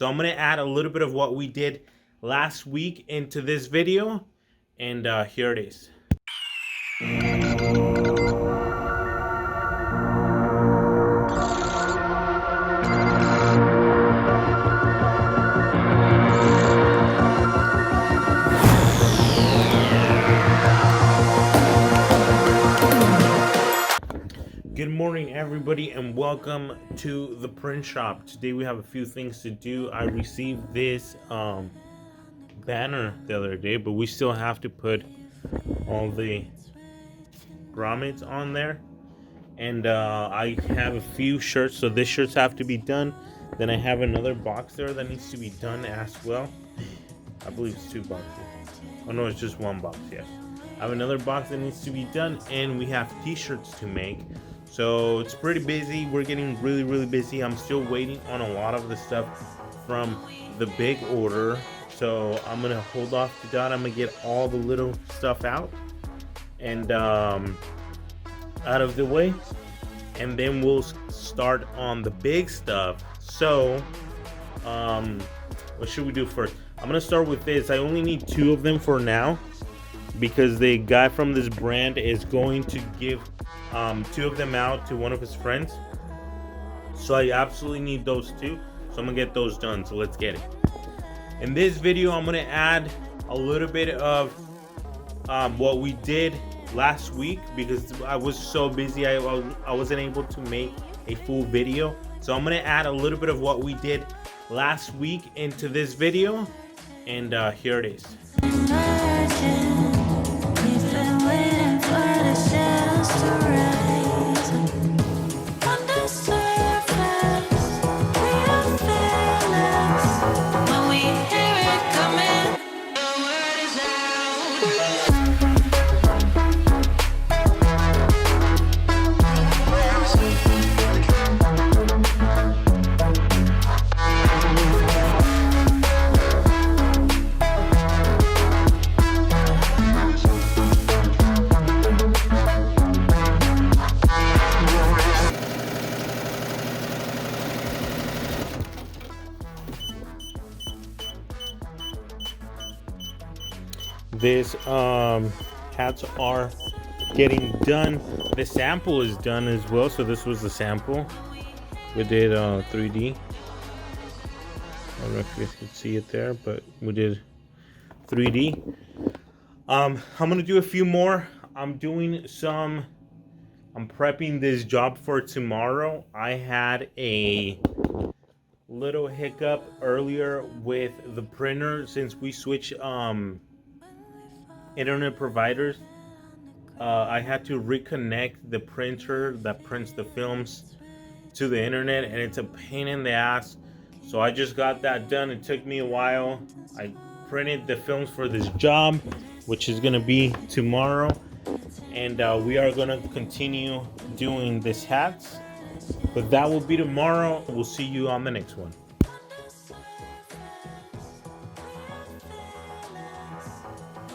So I'm gonna add a little bit of what we did last week into this video, and here it is. Good morning, everybody, and welcome to the print shop. Today we have a few things to do. I received this banner the other day, but we still have to put all the grommets on there. And I have a few shirts, so these shirts have to be done. Then I have another box there that needs to be done as well. I believe it's 2 boxes. Oh no, it's just 1 box, yes. I have another box that needs to be done, and we have t-shirts to make. So it's pretty busy. We're getting really busy. I'm still waiting on a lot of the stuff from the big order, so I'm gonna hold off to that. I'm gonna get all the little stuff out and out of the way, and then we'll start on the big stuff. So what should we do first? I'm gonna start with this. I only need 2 of them for now, because the guy from this brand is going to give 2 of them out to one of his friends. So I absolutely need those 2. So I'm gonna get those done. So let's get it. In this video, I'm gonna add a little bit of what we did last week, because I was so busy I wasn't able to make a full video. So I'm gonna add a little bit of what we did last week into this video, and here it is. This hats are getting done. The sample is done as well. So this was the sample. We did 3D. I don't know if you can see it there, but we did 3D. I'm gonna do a few more. I'm prepping this job for tomorrow. I had a little hiccup earlier with the printer since we switched internet providers. I had to reconnect the printer that prints the films to the internet, and it's a pain in the ass. So I just got that done. It took me a while. I printed the films for this job, which is gonna be tomorrow, and we are gonna continue doing this hats, but that will be tomorrow. We'll see you on the next one.